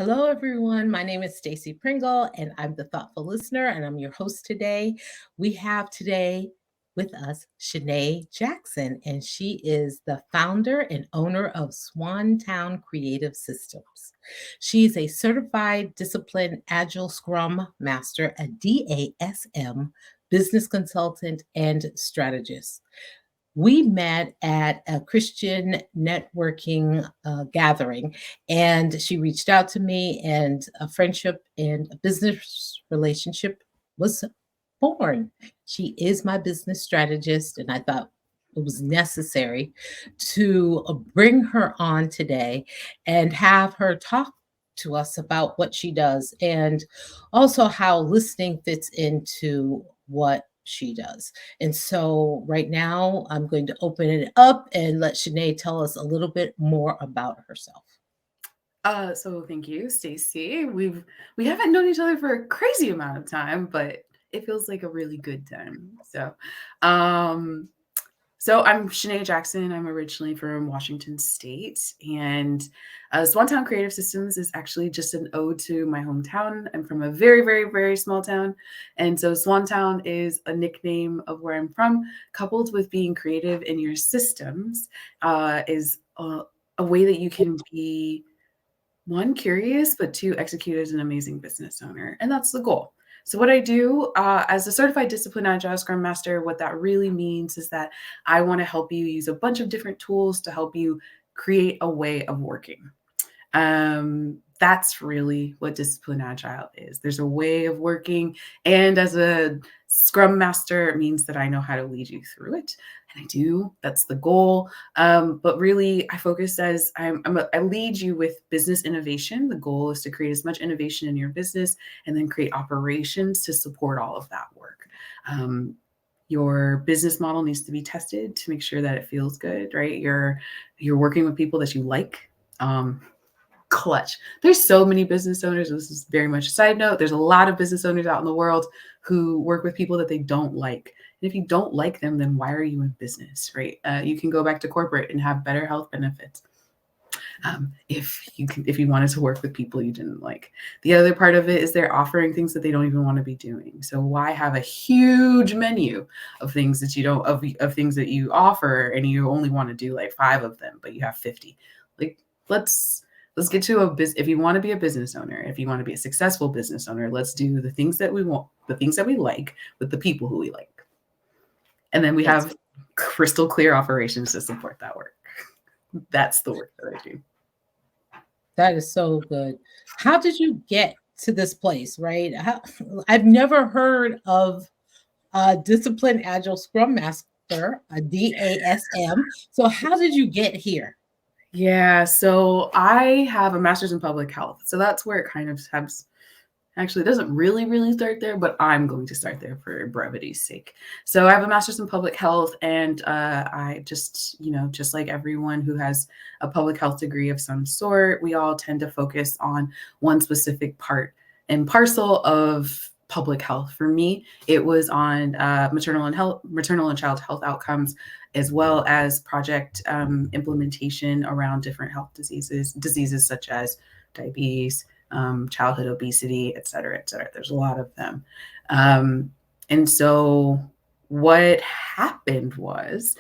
Hello, everyone. My name is Stacy Pringle, and I'm the thoughtful listener, and I'm your host today. We have today with us Chanaye Jackson, and she is the founder and owner of Swan Creative Systems. She's a certified disciplined Agile Scrum Master, a DASM, business consultant, and strategist. We met at a Christian networking gathering, and she reached out to me, and a friendship and a business relationship was born. She is my business strategist, and I thought it was necessary to bring her on today and have her talk to us about what she does and also how listening fits into what she does. And so right now, I'm going to open it up and let Chanaye tell us a little bit more about herself. So thank you, Stacy. We haven't known each other for a crazy amount of time, but it feels like a really good time. Um, so I'm Chanaye Jackson. I'm originally from Washington State, and Swantown Creative Systems is actually just an ode to my hometown. I'm from a very, very, very small town, and so Swantown is a nickname of where I'm from, coupled with being creative in your systems, is a way that you can be one, curious, but two, execute as an amazing business owner. And that's the goal. So what I do as a certified disciplined agile scrum master, what that really means is that I want to help you use a bunch of different tools to help you create a way of working. That's really what disciplined agile is. There's a way of working. And as a scrum master, it means that I know how to lead you through it. And I do. That's the goal. But really, I focus as I lead you with business innovation. The goal is to create as much innovation in your business and then create operations to support all of that work. Your business model needs to be tested to make sure that it feels good, right? You're working with people that you like. Clutch. There's so many business owners. This is very much a side note. There's a lot of business owners out in the world who work with people that they don't like. And if you don't like them, then why are you in business, right? You can go back to corporate and have better health benefits. If you wanted to work with people you didn't like. The other part of it is they're offering things that they don't even want to be doing. So why have a huge menu of things that you don't of things that you offer and you only want to do like 5 of them, but you have 50? Like let's get to a business. If you want to be a business owner, if you want to be a successful business owner, let's do the things that we want, the things that we like with the people who we like. And then we have crystal clear operations to support that work. That's the work that I do. That is so good. How did you get to this place, right? I've never heard of a disciplined agile scrum master, a DASM. So how did you get here? Yeah, so I have a master's in public health. So that's where it kind of has actually doesn't really start there, but I'm going to start there for brevity's sake. So I have a master's in public health, and I just, just like everyone who has a public health degree of some sort, we all tend to focus on one specific part and parcel of public health. For me, it was on maternal and child health outcomes, as well as project implementation around different health diseases such as diabetes, childhood obesity, et cetera, et cetera. There's a lot of them. And so what happened was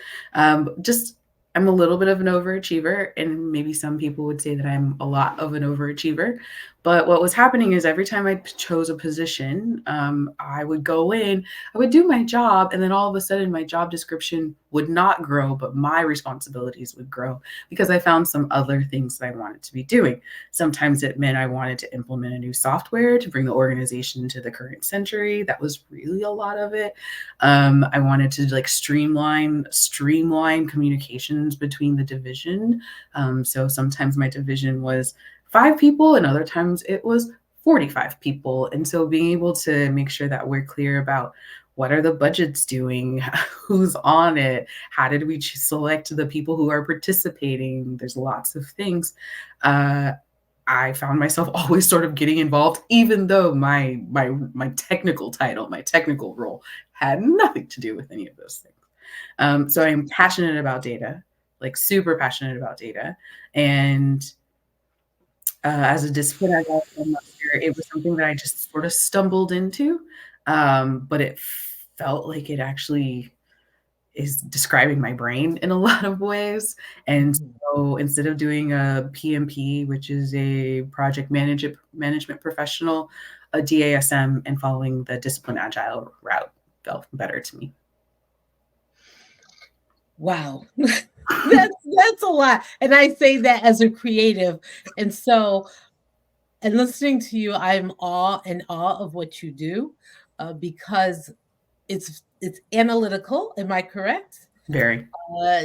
just I'm a little bit of an overachiever, and maybe some people would say that I'm a lot of an overachiever. But what was happening is every time I chose a position, I would go in, I would do my job, and then all of a sudden my job description would not grow, but my responsibilities would grow because I found some other things that I wanted to be doing. Sometimes it meant I wanted to implement a new software to bring the organization into the current century. That was really a lot of it. I wanted to like streamline communications between the division. So sometimes my division was 5 people and other times it was 45 people. And so being able to make sure that we're clear about what are the budgets doing, who's on it, how did we select the people who are participating, there's lots of things. I found myself always sort of getting involved, even though my technical title, my technical role had nothing to do with any of those things. So I'm passionate about data, like super passionate about data. And as a disciplined agile scrum master, it was something that I just sort of stumbled into, but it felt like it actually is describing my brain in a lot of ways. And so instead of doing a PMP, which is a project management professional, a DASM, and following the disciplined agile route felt better to me. Wow. That's a lot. And I say that as a creative. And so, and listening to you, I'm in awe of what you do, because it's analytical. Am I correct? Very.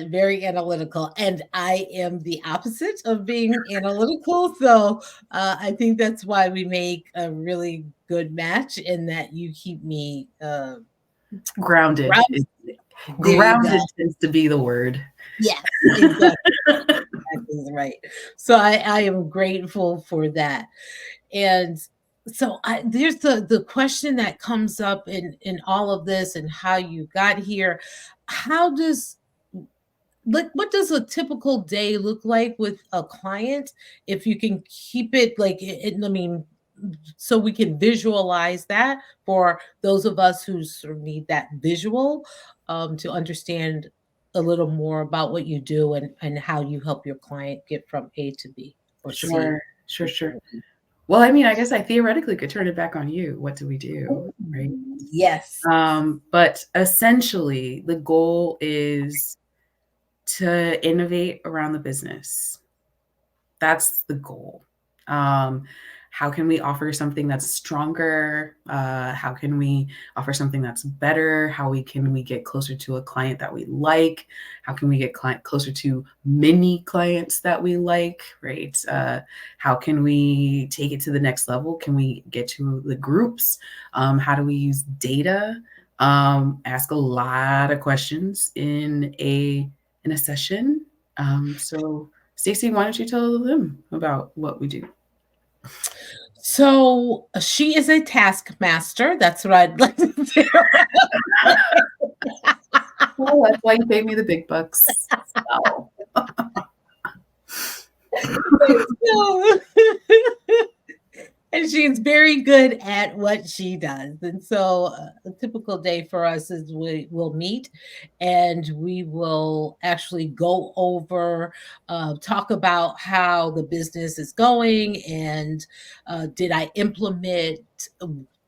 Very analytical, and I am the opposite of being analytical. So I think that's why we make a really good match, in that you keep me grounded. grounded. There you Grounded go. tends to be the word. Yes, exactly. Exactly right. So I am grateful for that. And so there's the question that comes up in all of this, and how you got here. How does, like, what does a typical day look like with a client, if you can keep it like I mean, so we can visualize that for those of us who sort of need that visual, to understand a little more about what you do, and how you help your client get from A to B or C. Sure. Well, I mean, I guess I theoretically could turn it back on you. What do we do? Right. Yes. But essentially, the goal is to innovate around the business. That's the goal. How can we offer something that's stronger? How can we offer something that's better? Can we get closer to a client that we like? How can we get closer to many clients that we like, right? How can we take it to the next level? Can we get to the groups? How do we use data? Ask a lot of questions in a session. So Stacey, why don't you tell them about what we do? So she is a taskmaster. That's what I'd like to say. Well, that's why you pay me the big bucks. So. So, and she's very good at what she does. And so a typical day for us is we will meet, and we will actually go over, talk about how the business is going, and did I implement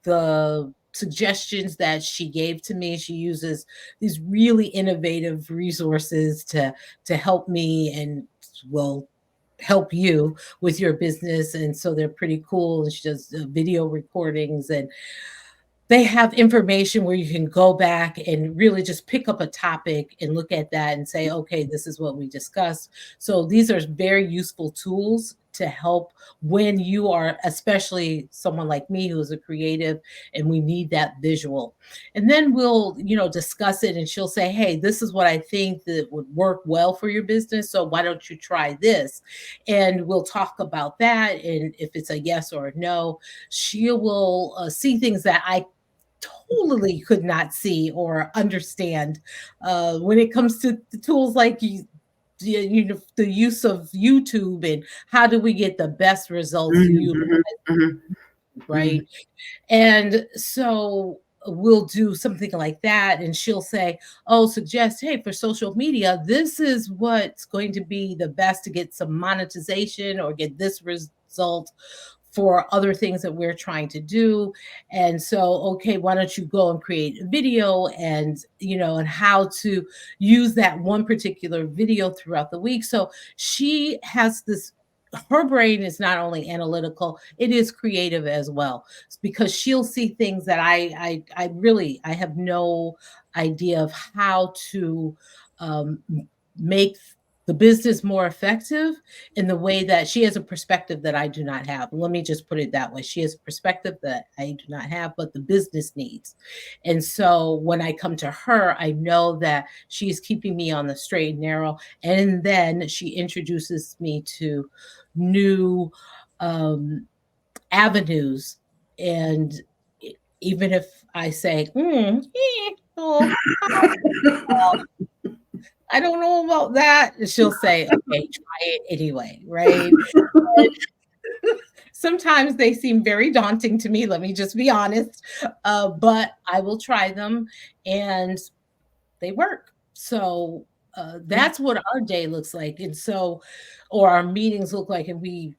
the suggestions that she gave to me. She uses these really innovative resources to help me, and will help you with your business. And so they're pretty cool. And she does video recordings, and they have information where you can go back and really just pick up a topic and look at that and say, okay, this is what we discussed. So these are very useful tools to help when you are, especially someone like me who's a creative, and we need that visual. And then we'll, discuss it, and she'll say, hey, this is what I think that would work well for your business. So why don't you try this? And we'll talk about that. And if it's a yes or a no, she will see things that I totally could not see or understand, when it comes to the tools like the use of YouTube, and how do we get the best results right? And so we'll do something like that, and she'll say, oh, suggest, hey, for social media, this is what's going to be the best to get some monetization or get this result for other things that we're trying to do. And so, okay, why don't you go and create a video, and and how to use that one particular video throughout the week. So she has this, her brain is not only analytical, it is creative as well, because she'll see things that I have no idea of how to make the business more effective, in the way that she has a perspective that I do not have. Let me just put it that way. She has a perspective that I do not have, but the business needs. And so when I come to her, I know that she's keeping me on the straight and narrow. And then she introduces me to new avenues. And even if I say, oh, I don't know about that, she'll say, okay, try it anyway, right? Sometimes they seem very daunting to me, let me just be honest. But I will try them and they work. So Yeah. that's what our day looks like. And so, or our meetings look like, and we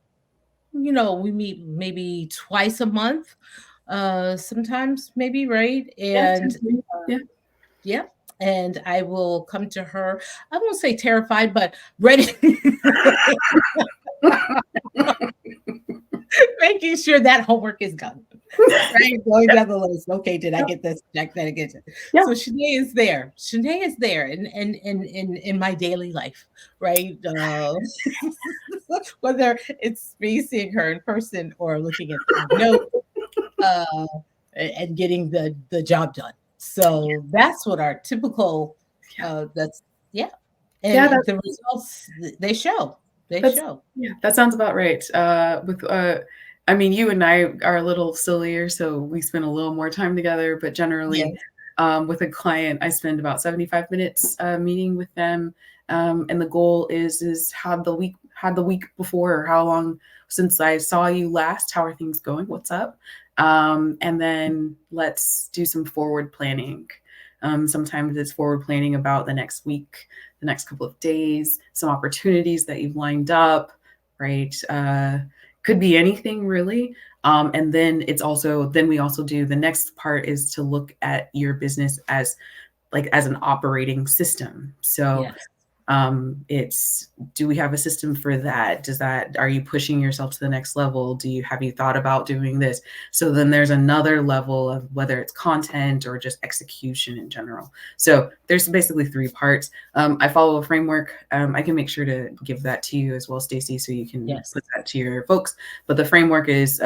meet maybe twice a month, sometimes maybe, right? Yeah. And Yeah. yeah, and I will come to her. I won't say terrified, but ready, making sure that homework is done. Right, going down the list. Okay, did I get this check? Did I get it? Yeah. So Shanae is there. Shanae is there in my daily life, right? Whether it's me seeing her in person or looking at the note, uh, and getting the job done. So that's what our typical. That's yeah, and Yeah. That, the results they show. They that's show. yeah. That sounds about right. With I mean, you and I are a little sillier, so we spend a little more time together. But generally, Yes. with a client, I spend about 75 minutes meeting with them, and the goal is how the week before, or how long since I saw you last, how are things going? What's up? And then let's do some forward planning. Sometimes it's forward planning about the next week, the next couple of days, some opportunities that you've lined up, right? Could be anything really. And then we also do the next part is to look at your business as as an operating system. So Yes. it's, do we have a system for that? Are you pushing yourself to the next level? Have you thought about doing this? So then there's another level of whether it's content or just execution in general. So there's basically three parts. I follow a framework. I can make sure to give that to you as well, Stacy, so you can Yes. put that to your folks. But the framework is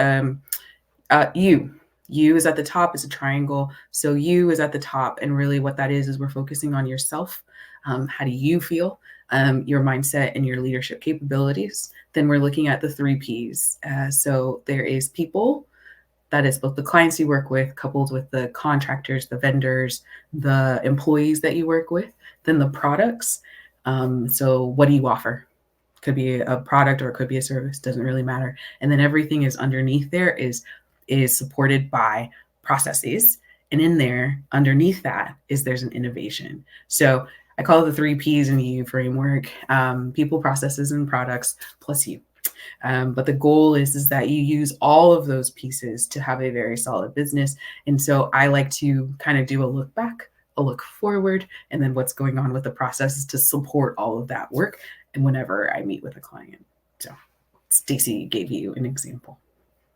you. You is at the top, is a triangle. So you is at the top. And really what that is we're focusing on yourself. How do you feel? Your mindset and your leadership capabilities. Then we're looking at the three P's. So there is people, that is both the clients you work with, coupled with the contractors, the vendors, the employees that you work with, then the products. So what do you offer? Could be a product or it could be a service, doesn't really matter. And then everything is underneath there is supported by processes. And in there, underneath that there's an innovation. So I call it the three P's in the U framework: people, processes, and products, plus you. But the goal is that you use all of those pieces to have a very solid business. And so I like to kind of do a look back, a look forward, and then what's going on with the processes to support all of that work. And whenever I meet with a client. So Stacy gave you an example.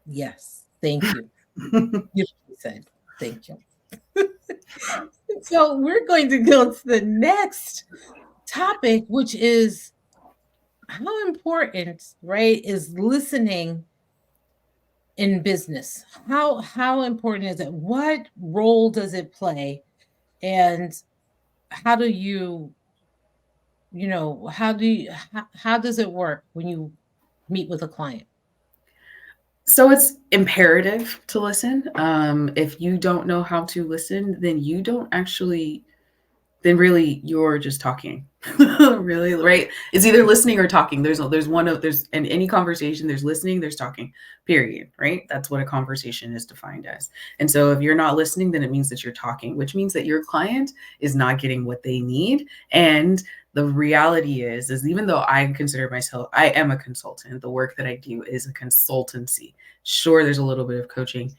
Yes. Thank you. Beautifully said. Thank you. So we're going to go to the next topic, which is how important, right, is listening in business? How important is it? What role does it play? And how do how does it work when you meet with a client? So it's imperative to listen. If you don't know how to listen, then you don't actually, then really you're just talking. Really, right? It's either listening or talking. There's in any conversation, there's listening, there's talking, period, right? That's what a conversation is defined as. And so if you're not listening, then it means that you're talking, which means that your client is not getting what they need. And the reality is even though I am a consultant, the work that I do is a consultancy. Sure, there's a little bit of coaching.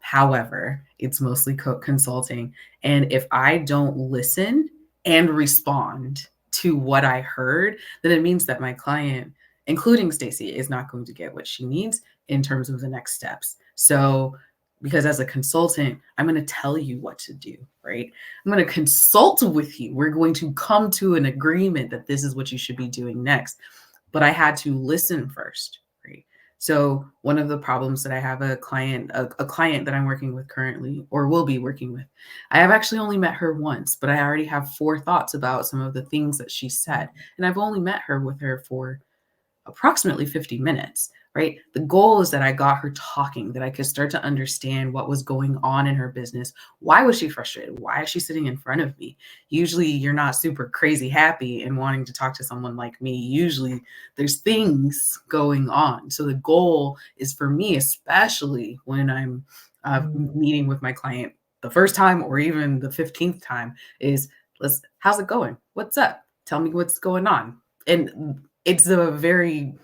However, it's mostly consulting. And if I don't listen and respond to what I heard, then it means that my client, including Stacy, is not going to get what she needs in terms of the next steps. So, because as a consultant, I'm going to tell you what to do, right? I'm going to consult with you. We're going to come to an agreement that this is what you should be doing next. But I had to listen first, right? So one of the problems that I have a client that I'm working with currently, or will be working with, I have actually only met her once, but I already have 4 thoughts about some of the things that she said. And I've only met her for approximately 50 minutes, right? The goal is that I got her talking, that I could start to understand what was going on in her business. Why was she frustrated? Why is she sitting in front of me? Usually you're not super crazy happy and wanting to talk to someone like me. Usually there's things going on. So the goal is for me, especially when I'm meeting with my client the first time or even the 15th time, is how's it going? What's up? Tell me what's going on. And it's a very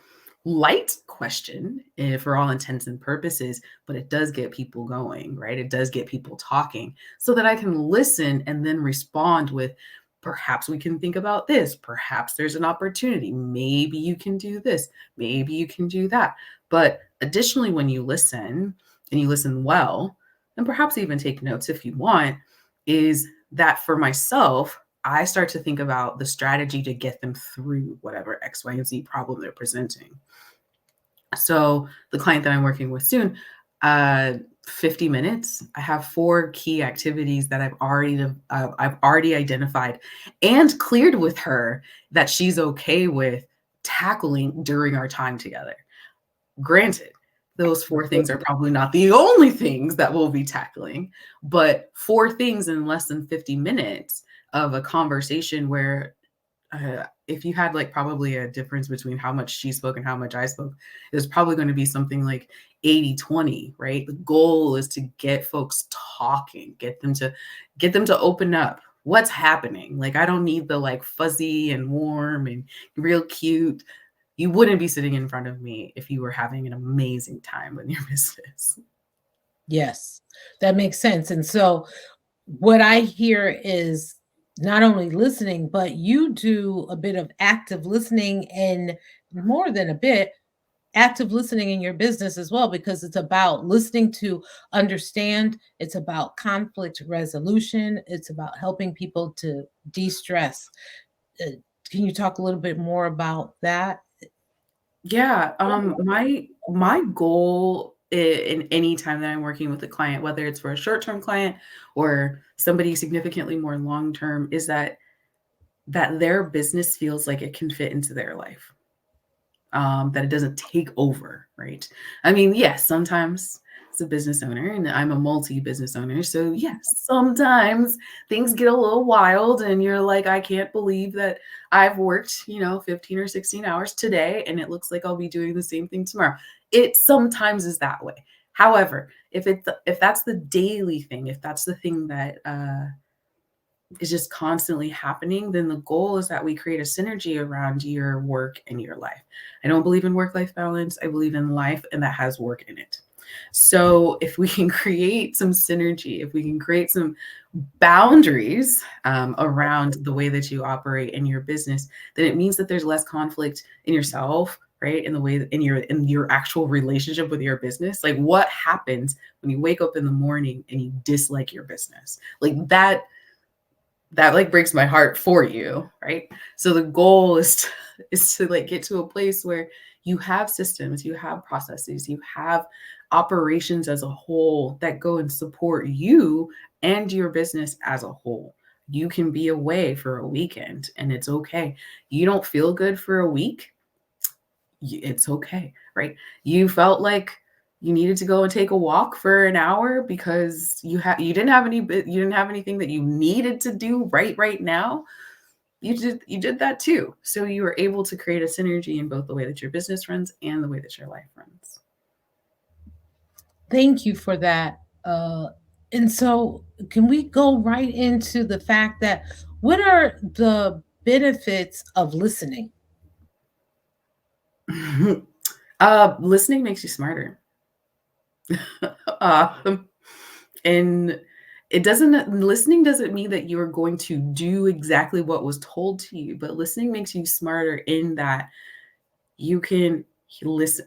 light question for all intents and purposes, but it does get people going, right? It does get people talking so that I can listen and then respond with, perhaps we can think about this. Perhaps there's an opportunity. Maybe you can do this. Maybe you can do that. But additionally, when you listen and you listen well, and perhaps even take notes if you want, is that for myself, I start to think about the strategy to get them through whatever X, Y, and Z problem they're presenting. So the client that I'm working with soon, 50 minutes, I have 4 key activities that I've already identified and cleared with her that she's okay with tackling during our time together. Granted, those 4 things are probably not the only things that we'll be tackling, but 4 things in less than 50 minutes of a conversation where if you had like probably a difference between how much she spoke and how much I spoke, there's probably going to be something like 80-20, right? The goal is to get folks talking, get them to open up. What's happening? Like, I don't need the like fuzzy and warm and real cute. You wouldn't be sitting in front of me if you were having an amazing time with your business. Yes, that makes sense. And so what I hear is not only listening, but you do a bit of active listening, and more than a bit, active listening in your business as well, because it's about listening to understand, it's about conflict resolution, it's about helping people to de-stress. Can you talk a little bit more about that? Yeah, my goal in any time that I'm working with a client, whether it's for a short-term client or somebody significantly more long-term, is that their business feels like it can fit into their life. That it doesn't take over, right? I mean, yes, sometimes as a business owner, and I'm a multi-business owner, so yes, sometimes things get a little wild and you're like, I can't believe that I've worked, 15 or 16 hours today and it looks like I'll be doing the same thing tomorrow. It sometimes is that way. However, if that's the daily thing, if that's the thing that is just constantly happening, then the goal is that we create a synergy around your work and your life. I don't believe in work-life balance. I believe in life, and that has work in it. So if we can create some synergy, if we can create some boundaries around the way that you operate in your business, then it means that there's less conflict in yourself, right? In the way that in your actual relationship with your business. Like, what happens when you wake up in the morning and you dislike your business? Like that like breaks my heart for you, right? So the goal is to like get to a place where you have systems, you have processes, you have operations as a whole that go and support you and your business as a whole. You can be away for a weekend and it's okay. You don't feel good for a week, it's okay, right? You felt like you needed to go and take a walk for an hour because you didn't have anything that you needed to do right now. You did that too. So you were able to create a synergy in both the way that your business runs and the way that your life runs. Thank you for that. And so, can we go right into the fact that what are the benefits of listening? Listening makes you smarter. um, and listening doesn't mean that you're going to do exactly what was told to you, but listening makes you smarter in that you can listen.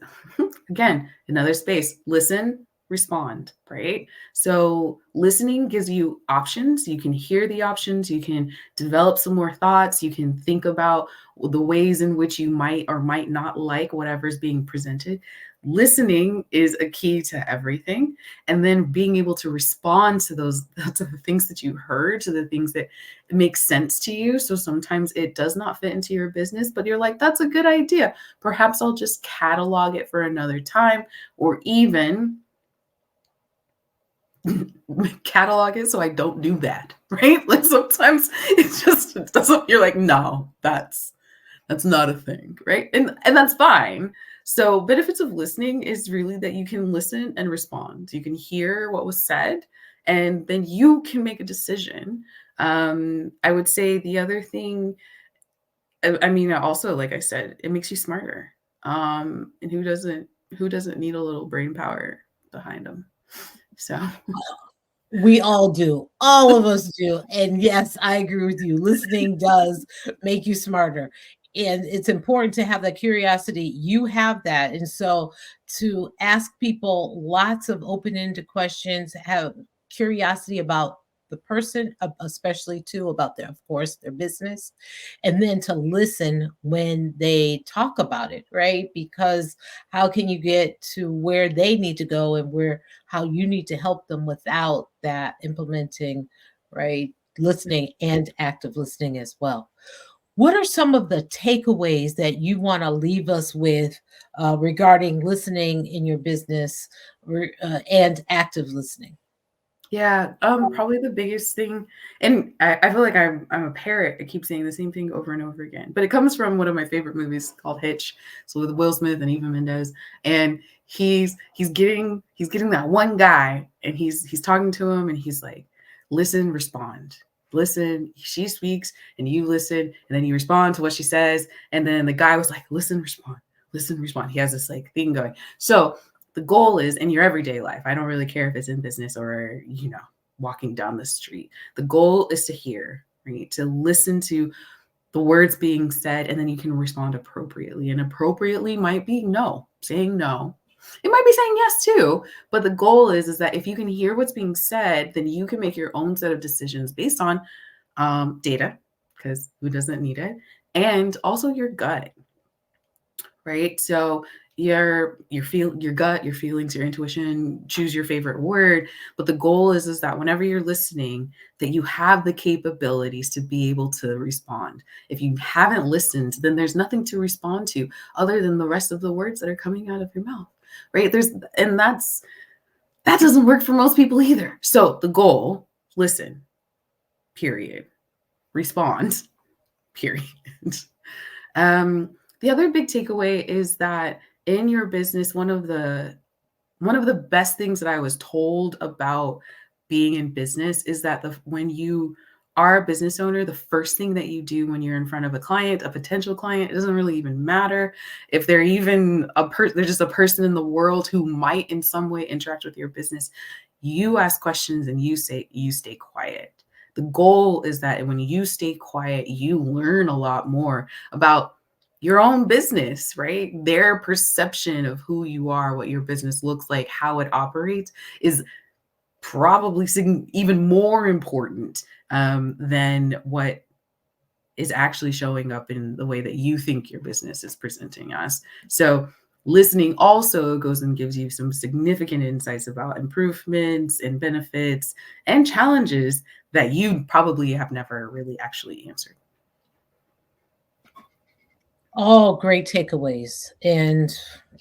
Again, another space. Listen, respond, right? So listening gives you options. You can hear the options, you can develop some more thoughts, you can think about the ways in which you might or might not like whatever's being presented. Listening is a key to everything. And then being able to respond to those, to the things that you heard, to the things that make sense to you. So sometimes it does not fit into your business, but you're like, that's a good idea. Perhaps I'll just catalog it for another time, or even catalog it so I don't do that, right? Like sometimes it doesn't, you're like, no, that's not a thing, right? And that's fine. So benefits of listening is really that you can listen and respond. You can hear what was said, and then you can make a decision. I would say the other thing, I mean, also, like I said, it makes you smarter. And who doesn't need a little brain power behind them? So We all do. All of us do. And yes, I agree with you. Listening does make you smarter. And it's important to have that curiosity. You have that. And so to ask people lots of open-ended questions, have curiosity about the person, especially too about their, of course, their business, and then to listen when they talk about it, right? Because how can you get to where they need to go and where how you need to help them without that implementing, right? Listening and active listening as well. What are some of the takeaways that you want to leave us with regarding listening in your business and active listening? yeah, probably the biggest thing, and I feel like I'm a parrot. I keep saying the same thing over and over again, but it comes from one of my favorite movies called Hitch. So with Will Smith and Eva Mendes, and he's getting that one guy, and he's talking to him, and he's like, listen, respond, listen. She speaks, and you listen, and then you respond to what she says, and then the guy was like, listen, respond, listen, respond. He has this like thing going. So the goal is in your everyday life. I don't really care if it's in business or, walking down the street. The goal is to hear, right? To listen to the words being said, and then you can respond appropriately. And appropriately might be no, saying no. It might be saying yes too, but the goal is that if you can hear what's being said, then you can make your own set of decisions based on data, because who doesn't need it, and also your gut, right? So your gut, your feelings, your intuition, choose your favorite word. But the goal is that whenever you're listening, that you have the capabilities to be able to respond. If you haven't listened, then there's nothing to respond to other than the rest of the words that are coming out of your mouth, right? That doesn't work for most people either. So the goal, listen, period. Respond, period. um, the other big takeaway is that in your business, one of the best things that I was told about being in business is that when you are a business owner, the first thing that you do when you're in front of a client, a potential client, it doesn't really even matter if they're even they're just a person in the world who might in some way interact with your business. You ask questions and you stay quiet. The goal is that when you stay quiet, you learn a lot more about your own business, right? Their perception of who you are, what your business looks like, how it operates is probably even more important than what is actually showing up in the way that you think your business is presenting us. So listening also goes and gives you some significant insights about improvements and benefits and challenges that you probably have never really actually answered. All great takeaways. And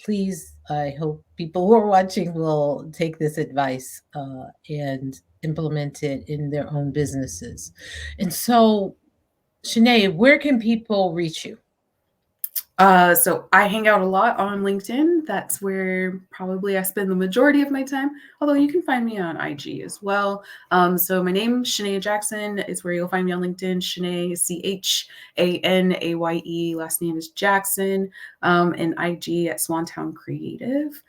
please, I hope people who are watching will take this advice and implement it in their own businesses. And so, Chanaye, where can people reach you? So I hang out a lot on LinkedIn. That's where probably I spend the majority of my time, although you can find me on IG as well. So my name, Chanaye Jackson, is where you'll find me on LinkedIn. Chanaye, Chanaye, last name is Jackson, and IG at Swantown Creative.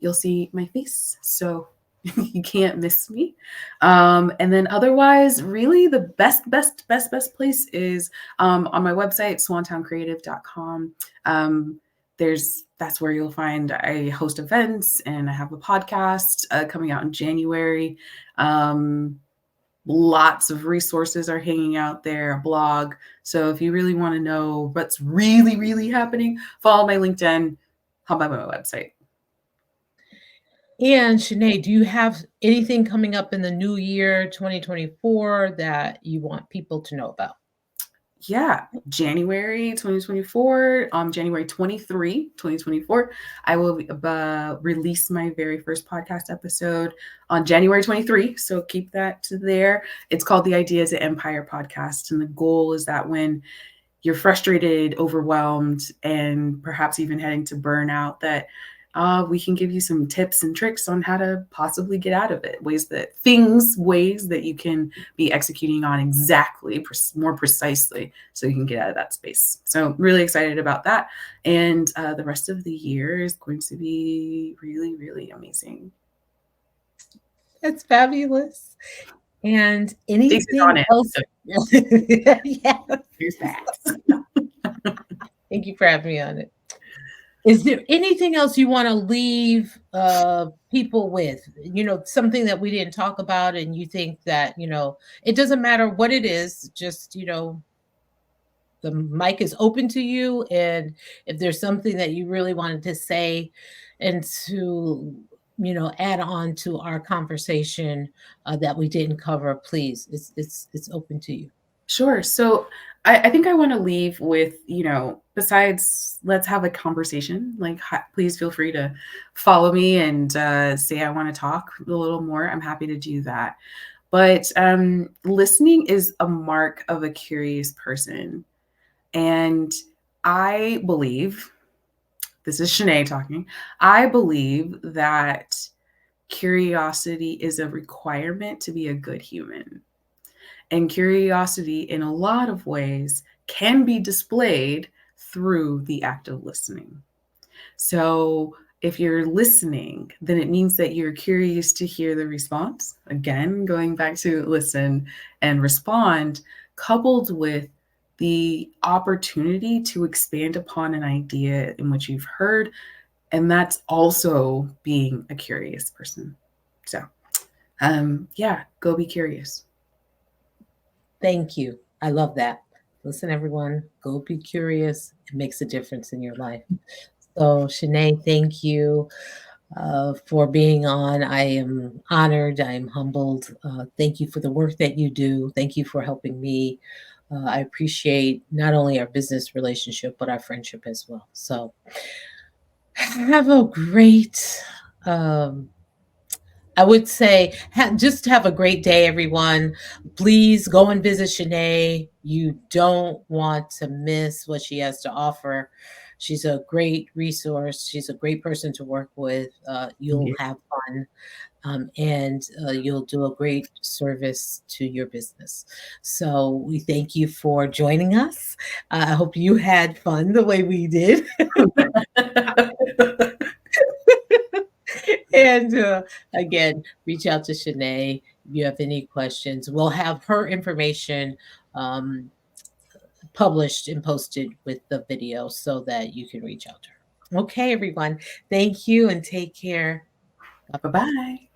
You'll see my face, so you can't miss me. And then otherwise, really the best place is on my website, swantowncreative.com. that's where you'll find I host events, and I have a podcast coming out in January. Lots of resources are hanging out there, a blog. So if you really want to know what's really, really happening, follow my LinkedIn, hop by my website. And Chanaye, do you have anything coming up in the new year, 2024, that you want people to know about? Yeah, January 2024, January 23, 2024, I will release my very first podcast episode on January 23. So keep that there. It's called the Ideas of Empire podcast. And the goal is that when you're frustrated, overwhelmed, and perhaps even heading to burnout, that we can give you some tips and tricks on how to possibly get out of it. Ways that you can be executing on exactly, more precisely, so you can get out of that space. So really excited about that. And the rest of the year is going to be really, really amazing. That's fabulous. And anything on it. else? Yeah. Here's that. Thank you for having me on it. Is there anything else you want to leave people with? Something that we didn't talk about, and you think that, it doesn't matter what it is, just, the mic is open to you. And if there's something that you really wanted to say and to, add on to our conversation that we didn't cover, please, it's open to you. Sure. So I think I want to leave with, besides let's have a conversation, like, please feel free to follow me and say I want to talk a little more. I'm happy to do that. But listening is a mark of a curious person. And I believe, this is Chanaye talking, I believe that curiosity is a requirement to be a good human. And curiosity, in a lot of ways, can be displayed through the act of listening. So if you're listening, then it means that you're curious to hear the response. Again, going back to listen and respond, coupled with the opportunity to expand upon an idea in which you've heard. And that's also being a curious person. So, go be curious. Thank you. I love that. Listen, everyone, go be curious. It makes a difference in your life. So, Chanaye, thank you for being on. I am honored. I am humbled. Thank you for the work that you do. Thank you for helping me. I appreciate not only our business relationship, but our friendship as well. So, have a great I would say just have a great day, everyone. Please go and visit Chanaye. You don't want to miss what she has to offer. She's a great resource. She's a great person to work with. You'll have fun. And you'll do a great service to your business. So we thank you for joining us. I hope you had fun the way we did. And again, reach out to Chanaye if you have any questions. We'll have her information published and posted with the video so that you can reach out to her. Okay, everyone. Thank you and take care. Bye-bye.